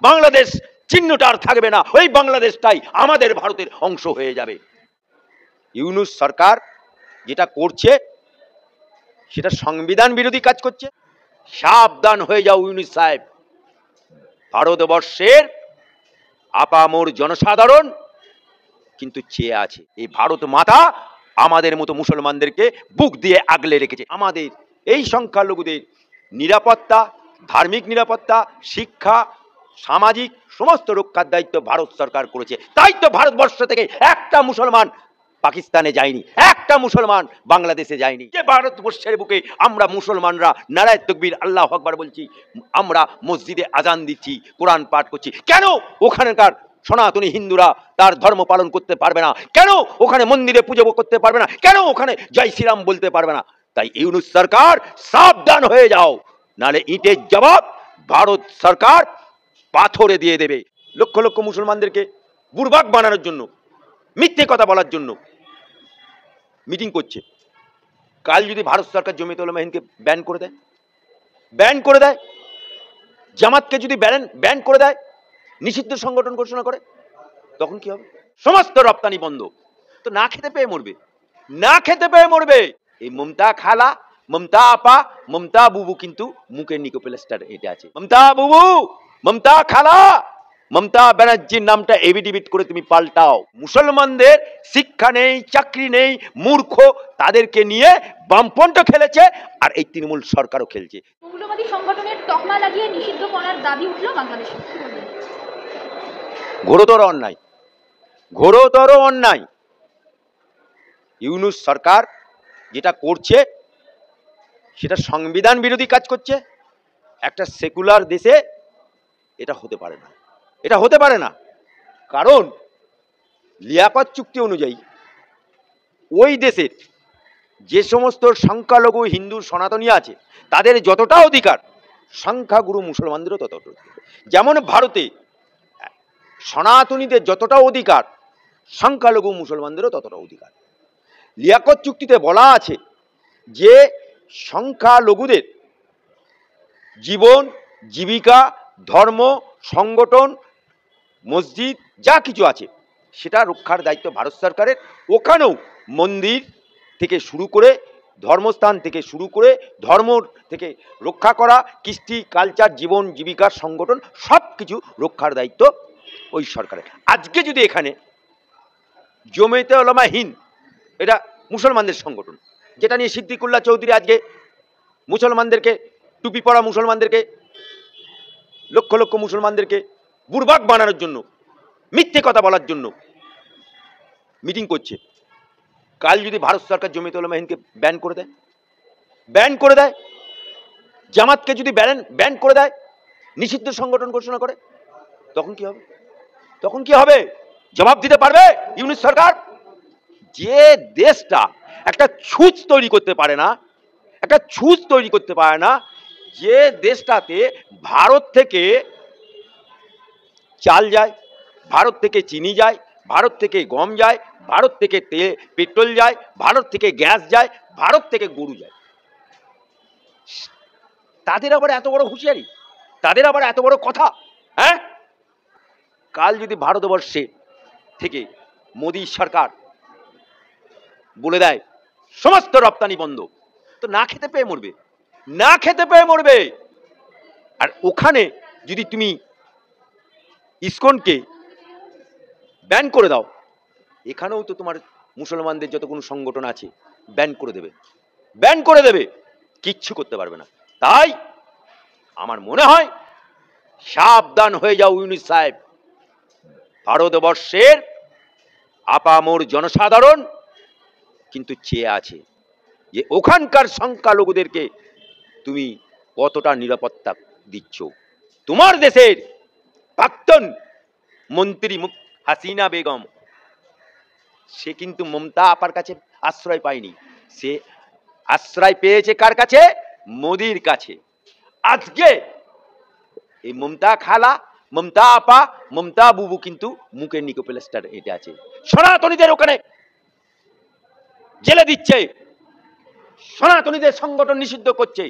বাংলাদেশ চিহ্নটা আর থাকবে না, ওই বাংলাদেশটাই আমাদের ভারতের অংশ হয়ে যাবে। ইউনূস সরকার যেটা করছে সেটা সংবিধান বিরোধী কাজ করছে। সাবধান হয়ে যাও ইউনূস সাহেব। ভারতবর্ষের আপামর জনসাধারণ কিন্তু চেয়ে আছে। এই ভারত মাতা আমাদের মতো মুসলমানদেরকে বুক দিয়ে আগলে রেখেছে। আমাদের এই সংখ্যালঘুদের নিরাপত্তা, ধার্মিক নিরাপত্তা, শিক্ষা, সামাজিক সমস্ত রক্ষার দায়িত্ব ভারত সরকার করেছে। তাই তো ভারতবর্ষ থেকে একটা মুসলমান পাকিস্তানে যায়নি, একটা মুসলমান বাংলাদেশে যায়নি। যে ভারতবর্ষের বুকে আমরা মুসলমানরা নারায়ে তাকবীর আল্লাহু আকবার বলছি, আমরা মসজিদে আজান দিচ্ছি, কোরআন পাঠ করছি, কেন ওখানকার সনাতনী হিন্দুরা তার ধর্ম পালন করতে পারবে না? কেন ওখানে মন্দিরে পুজো করতে পারবে না? কেন ওখানে জয় শ্রীরাম বলতে পারবে না? তাই ইউনূস সরকার সাবধান হয়ে যাও, নালে ইটের জবাব ভারত সরকার পাথরে দিয়ে দেবে। লক্ষ লক্ষ মুসলমানদেরকে বুড়বাক বানানোর জন্য, মিথ্যে কথা বলার জন্য মিটিং করছে। কাল যদি ভারত সরকার জমিয়ত উলামা হিন্দকে ব্যান করে দেয়, জামাতকে যদি ব্যান করে দেয়, নিষিদ্ধ সংগঠন ঘোষণা করে, তখন কি হবে? সমস্ত রপ্তানি বন্ধ। তো না খেতে পেয়ে মরবে। এই মমতা খালা, মমতা আপা, মমতা বুবু কিন্তু মুখের নিকো প্লাস্টার এটা আছে। মমতা বুবু, মমতা খালা, মমতা ব্যানার্জির নামটা এভিডিভিট করে তুমি পাল্টাও। মুসলমানদের শিক্ষা নেই, চাকরি নেই, মূর্খ, তাদেরকে নিয়ে বামপন্থ খেলেছে, আর এই তৃণমূল সরকারও খেলছে। মৌলবাদী সংগঠনের তকমা লাগিয়ে নিষিদ্ধ করার দাবি উঠল বাংলাদেশে। ঘোরতর অন্যায়। ইউনূস সরকার যেটা করছে সেটা সংবিধান বিরোধী কাজ করছে। একটা সেকুলার দেশে এটা হতে পারে না। কারণ লিয়াকত চুক্তি অনুযায়ী ওই দেশের যে সমস্ত সংখ্যালঘু হিন্দু সনাতনী আছে তাদের যতটা অধিকার, সংখ্যাগুরু মুসলমানদেরও ততটা। যেমন ভারতে সনাতনীদের যতটা অধিকার, সংখ্যালঘু মুসলমানদেরও ততটা অধিকার। লিয়াকত চুক্তিতে বলা আছে যে সংখ্যালঘুদের জীবন, জীবিকা, ধর্ম, সংগঠন, মসজিদ যা কিছু আছে সেটা রক্ষার দায়িত্ব ভারত সরকারের। ওখানেও মন্দির থেকে শুরু করে, ধর্মস্থান থেকে শুরু করে, ধর্ম থেকে রক্ষা করা, কৃষ্টি, কালচার, জীবন, জীবিকার সংগঠন সব কিছু রক্ষার দায়িত্ব ওই সরকারের। আজকে যদি এখানে জমিয়তে উলামা হিন্দ, এটা মুসলমানদের সংগঠন, যেটা নিয়ে সিদ্দিকুল্লাহ চৌধুরী আজকে মুসলমানদেরকে, টুপি পরা মুসলমানদেরকে, লক্ষ লক্ষ মুসলমানদেরকে বুড়বাক বানানোর জন্য, মিথ্যে কথা বলার জন্য মিটিং করছে। কাল যদি ভারত সরকার জমিয়ত উলামা হিন্দকে ব্যান করে দেয়, জামাতকে যদি ব্যান করে দেয়, নিষিদ্ধ সংগঠন ঘোষণা করে, তখন কি হবে? জবাব দিতে পারবে ইউনূস সরকার? যে দেশটা একটা ছুঁচ তৈরি করতে পারে না, যে দেশটাতে ভারত থেকে চাল যায়, ভারত থেকে চিনি যায়, ভারত থেকে গম যায়, ভারত থেকে পেট্রোল যায়, ভারত থেকে গ্যাস যায়, ভারত থেকে গরু যায়, তাদের আবার এত বড় হুঁশিয়ারি, তাদের আবার এত বড় কথা। হ্যাঁ, কাল যদি ভারতবর্ষে থেকে মোদী সরকার বলে দেয় সমস্ত রপ্তানি বন্ধ, তো না খেতে পেয়ে মরবে। আর ওখানে যদি তুমি ইসকনকে ব্যান করে দাও, এখানেও তো তোমার মুসলমানদের যত কোনো সংগঠন আছে ব্যান করে দেবে, কিচ্ছু করতে পারবে না। তাই আমার মনে হয় সাবধান হয়ে যাও ইউনূস সাহেব। ভারতবর্ষের আপামর জনসাধারণ কিন্তু চেয়ে আছে যে ওখানকার সংখ্যালঘুদেরকে তুমি কতটা নিরাপত্তা দিচ্ছ। তোমার দেশের প্রাক্তন মন্ত্রী হাসিনা বেগম, সে কিন্তু মমতা আপার কাছে আশ্রয় পায়নি, সে আশ্রয় পেয়েছে কার কাছে? মোদির কাছে। আজকে এই মমতা খালা, মমতা আপা, মমতা বুবু কিন্তু মুখের নিকো প্লাস্টার এটা আছে। সনাতনীদের ওখানে জেলে দিচ্ছে, সনাতনীদের সংগঠন নিষিদ্ধ করছে।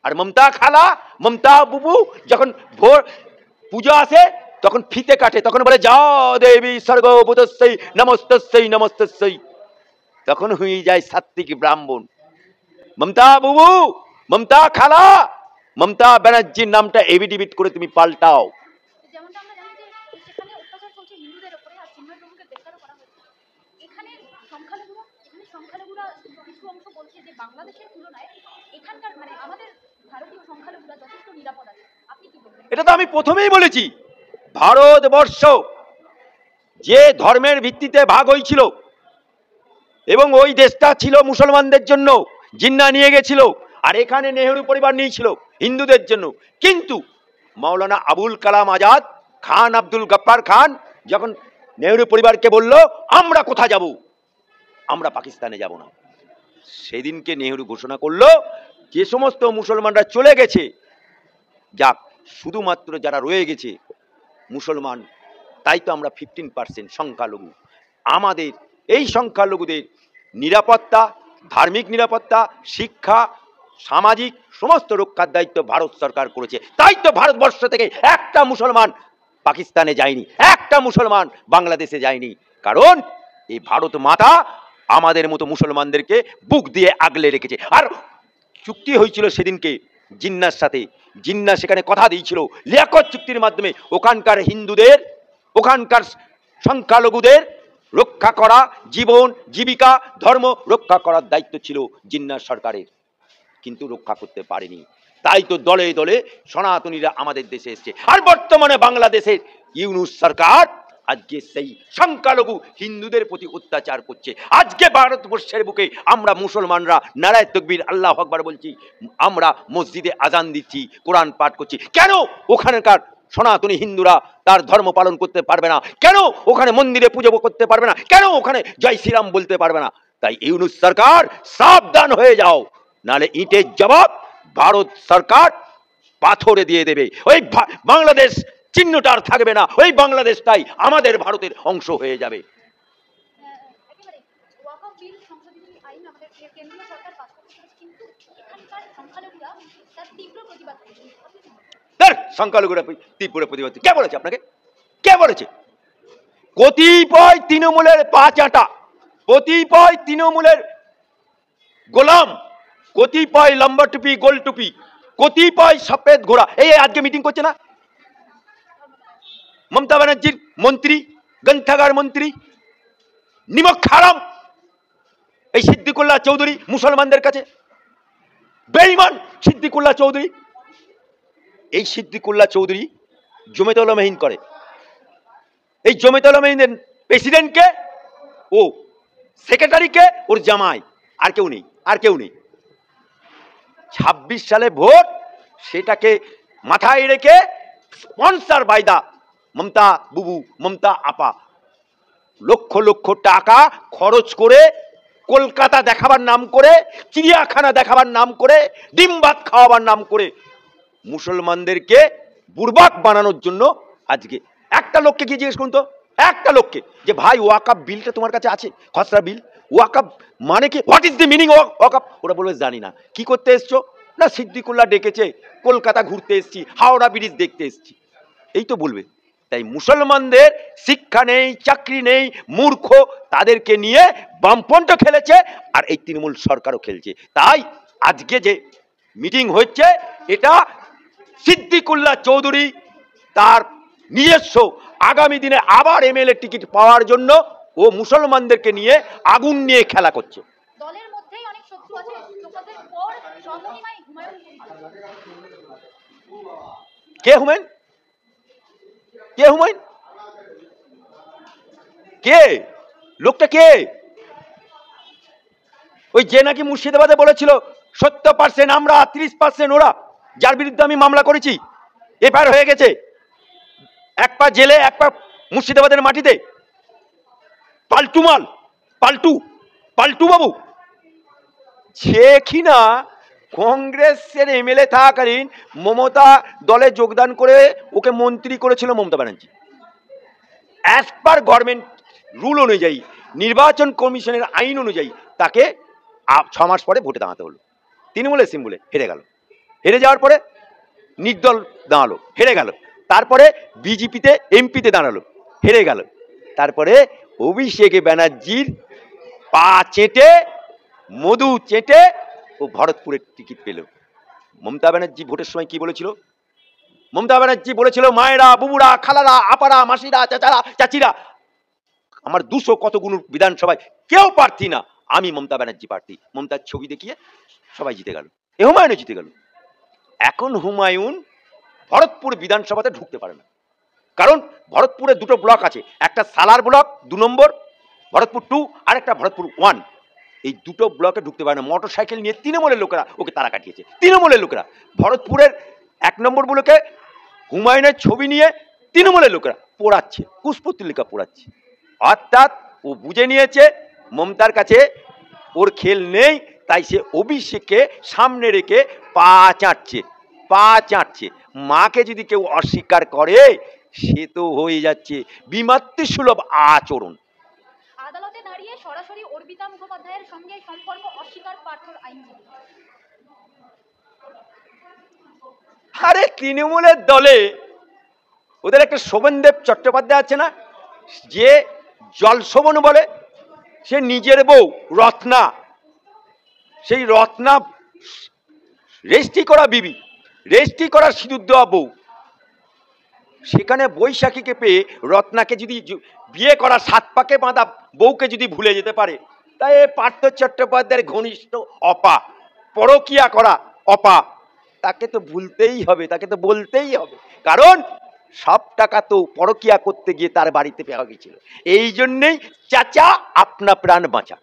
আর মমতা খালা, মমতা বুবু যখন পুজো আসে তখন ফিতে কাটে, তখন বলে যা দেবী সর্বভূতস্যৈ নমস্তস্যৈ নমস্তস্যৈ, তখন হয়ে যায় সাত্বিক ব্রাহ্মণ। মমতা বুবু, মমতা খালা, মমতা ব্যানার্জির নামটা এভিডিভিট করে তুমি পাল্টাও। যেমনটা আমরা জানি যে সেখানে অত্যাচার চলছে হিন্দুদের উপরে, আর চিন্ময় প্রভুকে গ্রেফতারও করা হয়েছে। এখানে সংখ্যালঘুরা কিছু অংশ বলছে যে বাংলাদেশের তুলনায় এখানকার মানে আমাদের ভারতীয় সংখ্যালঘুরা যথেষ্ট নিরাপদ আছে। আপনি কি বলবেন? এটা তো আমি প্রথমেই বলেছি, ভারতবর্ষ যে ধর্মের ভিত্তিতে ভাগ হয়েছিল এবং ওই দেশটা ছিল মুসলমানদের জন্য, জিন্না নিয়ে গেছিল, আর এখানে নেহেরু পরিবার নিয়েছিল হিন্দুদের জন্য। কিন্তু মাওলানা আবুল কালাম আজাদ, খান আব্দুল গফ্ফার খান যখন নেহেরু পরিবারকে বলল আমরা কোথায় যাব, আমরা পাকিস্তানে যাব না, সেদিনকে নেহেরু ঘোষণা করলো যে সমস্ত মুসলমানরা চলে গেছে যাক, শুধুমাত্র যারা রয়ে গেছে মুসলমান, তাই তো আমরা 15% সংখ্যালঘু, আমাদের এই সংখ্যালঘুদের নিরাপত্তা, ধার্মিক নিরাপত্তা, শিক্ষা, সামাজিক সমস্ত রক্ষার দায়িত্ব ভারত সরকার করেছে। তাই তো ভারতবর্ষ থেকে একটা মুসলমান পাকিস্তানে যায়নি, একটা মুসলমান বাংলাদেশে যায়নি, কারণ এই ভারত মাতা আমাদের মতো মুসলমানদেরকে বুক দিয়ে আগলে রেখেছে। আর চুক্তি হয়েছিল সেদিনকে জিন্নার সাথে, জিন্না সেখানে কথা দিয়েছিল লিয়াকত চুক্তির মাধ্যমে ওখানকার হিন্দুদের, ওখানকার সংখ্যালঘুদের রক্ষা করা, জীবন জীবিকা ধর্ম রক্ষা করার দায়িত্ব ছিল জিন্নার সরকারের, কিন্তু রক্ষা করতে পারেনি। তাই তো দলে দলে সনাতনীরা আমাদের দেশে এসছে। আর বর্তমানে বাংলাদেশের ইউনূস সরকার আজকে সেই সংখ্যালঘু হিন্দুদের প্রতি অত্যাচার করছে। আজকে ভারতবর্ষের বুকে আমরা মুসলমানরা নারায়ে তাকবীর আল্লাহু আকবার বলছি, আমরা মসজিদে আজান দিচ্ছি, কোরআন পাঠ করছি, কেন ওখানকার সনাতনী হিন্দুরা তার ধর্ম পালন করতে পারবে না? কেন ওখানে মন্দিরে পুজো করতে পারবে না? কেন ওখানে জয় শ্রীরাম বলতে পারবে না? তাই ইউনূস সরকার সাবধান হয়ে যাও, নালে ইটের জবাব ভারত সরকার পাথরে দিয়ে দেবে। ওই বাংলাদেশ চিহ্নটা আর থাকবে না, ওই বাংলাদেশটাই আমাদের ভারতের অংশ হয়ে যাবে। একেবারে ওয়াকফ বিল সংশোধনী আইন আমাদের কেন্দ্রীয় সরকার পাস করেছে, কিন্তু এখানকার সংখ্যালঘুরা তার তীব্র প্রতিবাদ করেছে। সংখ্যালঘুরা তীব্র প্রতিবাদ কে বলেছে আপনাকে? কে বলেছে? কতিপয় তৃণমূলের পাঁচ আটা, কতিপয় তৃণমূলের গোলাম, কতিপয় লম্বা টুপি গোল টুপি, কতিপয় সফেদ ঘোড়া, এই আজকে মিটিং করছে না মমতা ব্যানার্জির মন্ত্রী, গ্রন্থাগার মন্ত্রী নিমক হারাম এই সিদ্দিকুল্লাহ চৌধুরী মুসলমানদের কাছে বেঈমান সিদ্দিকুল্লাহ চৌধুরী। এই সিদ্দিকুল্লাহ চৌধুরী জমিয়ত উলামা হিন্দ করে, এই জমিয়ত উলামা হিন্দের প্রেসিডেন্টকে, ও সেক্রেটারিকে, ওর জামাই, আর কেউ নেই, আর কেউ নেই। 26 সালে ভোট, সেটাকে মাথায় রেখে স্পন্সর বাই দা মমতা বুবু, মমতা আপা লক্ষ লক্ষ টাকা খরচ করে কলকাতা দেখাবার নাম করে, চিড়িয়াখানা দেখাবার নাম করে, ডিম ভাত খাওয়াবার নাম করে মুসলমানদেরকে বুড়বাক বানানোর জন্য আজকে একটা লোককে গিয়ে জিজ্ঞেস করুন তো, একটা লোককে, যে ভাই ওয়াকফ বিলটা তোমার কাছে আছে, খসড়া বিল, ওয়াকফ মানে কি, what is the meaning of Waqf? ওরা বলবে জানি না। কি করতে এসছো? না সিদ্দিকুল্লাহ ডেকেছে, কলকাতা ঘুরতে এসছি, হাওড়া ব্রিজ দেখতে এসছি, এই তো বলবে। তাই মুসলমানদের শিক্ষা নেই, চাকরি নেই, মূর্খ, তাদেরকে নিয়ে বামপন্থ খেলেছে, আর এই তৃণমূল সরকারও খেলছে। তাই আজকে যে মিটিং হচ্ছে, এটা সিদ্দিকুল্লাহ চৌধুরী তার নিজস্ব আগামী দিনে আবার এমএলএ টিকিট পাওয়ার জন্য ও মুসলমানদেরকে নিয়ে আগুন নিয়ে খেলা করছে। দলের মধ্যেই অনেক শত্রু আছে, শোকতের পর স্বমহিমায় হুমায়ুন। কে হুমায়ুন? কে হুমায়ুন? কে লোকটা? কে ওই যে নাকি মুর্শিদাবাদে বলেছিল 70% আমরা, 30% ওরা, যার বিরুদ্ধে আমি মামলা করেছি, এফআইআর হয়ে গেছে, এক পা জেলে এক পা মুর্শিদাবাদের মাটিতে। পাল্টু মাল, পাল্টু, পাল্টু বাবু, সে কিনা কংগ্রেসের এমএলএ থাকাকালীন মমতা দলে যোগদান করে ওকে মন্ত্রী করেছিল Mamata Banerjee. As per government rule অনুযায়ী, নির্বাচন কমিশনের আইন অনুযায়ী তাকে 6 মাস পরে ভোটে দাঁড়াতে হলো। তৃণমূলের সিম্বলে হেরে গেল, হেরে যাওয়ার পরে নির্দল দাঁড়ালো, হেরে গেল, তারপরে বিজেপিতে এমপিতে দাঁড়ালো, হেরে গেল। তারপরে অভিষেক ব্যানার্জির পা চেটে, মধু চেটে ও ভরতপুরের টিকিট পেল। মমতা ব্যানার্জি ভোটের সময় কি বলেছিল? মমতা ব্যানার্জি বলেছিল, মায়েরা, বুবুরা, খালারা, আপারা, মাসিরা, চাচারা, চাচিরা, আমার 200 কতগুলো বিধানসভায় কেউ প্রার্থী না, আমি মমতা ব্যানার্জি প্রার্থী। মমতার ছবি দেখিয়ে সবাই জিতে গেল, হুমায়ুনও জিতে গেল। এখন হুমায়ুন ভরতপুর বিধানসভাতে ঢুকতে পারে না, কারণ ভরতপুরে দুটো ব্লক আছে, একটা সালার ব্লক 2 নম্বর, ভরতপুর 2, আর একটা ভরতপুর 1। এই দুটো ব্লকে ঢুকতে পারে না। মোটর সাইকেল নিয়ে তৃণমূলের লোকেরা ওকে তারা কাটিয়েছে। তৃণমূলের লোকেরা ভরতপুরের 1 নম্বর ব্লকে হুমায়ুনের ছবি নিয়ে তৃণমূলের লোকেরা পোড়াচ্ছে, কুশপুত্তলিকা পোড়াচ্ছে। অর্থাৎ ও বুঝে নিয়েছে মমতার কাছে ওর খেল নেই, তাই সে অভিষেককে সামনে রেখে পা চাটছে। মাকে যদি কেউ অস্বীকার করে, সে তো হয়ে যাচ্ছে বিমাতৃসুলভ আচরণ। আদালতে দাঁড়িয়ে সরাসরি অর্পিতা মুখোপাধ্যায়ের সঙ্গে সম্পর্ক অস্বীকার পার্থর আইনজীবী। আরে তৃণমূলের দলে ওদের একটা শোভনদেব চট্টোপাধ্যায় আছে না, যে জলশোভন বলে, সে নিজের বউ রত্না, সেই রত্না রেজিস্ট্রি করা বিবি, রেজিস্ট্রি করা সিঁদুর দেওয়া বউ, সেখানে বৈশাখীকে পেয়ে রত্নাকে যদি বিয়ে করা 7 পাকে বাঁধা বউকে যদি ভুলে যেতে পারে, তাই পার্থ চট্টোপাধ্যায়ের ঘনিষ্ঠ অপা, পরকীয়া করা অপা, তাকে তো ভুলতেই হবে, তাকে তো বলতেই হবে, কারণ সব টাকা তো পরকীয়া করতে গিয়ে তার বাড়িতে পাওয়া গেছিল। এই জন্যেই চাচা আপনা প্রাণ বাঁচা।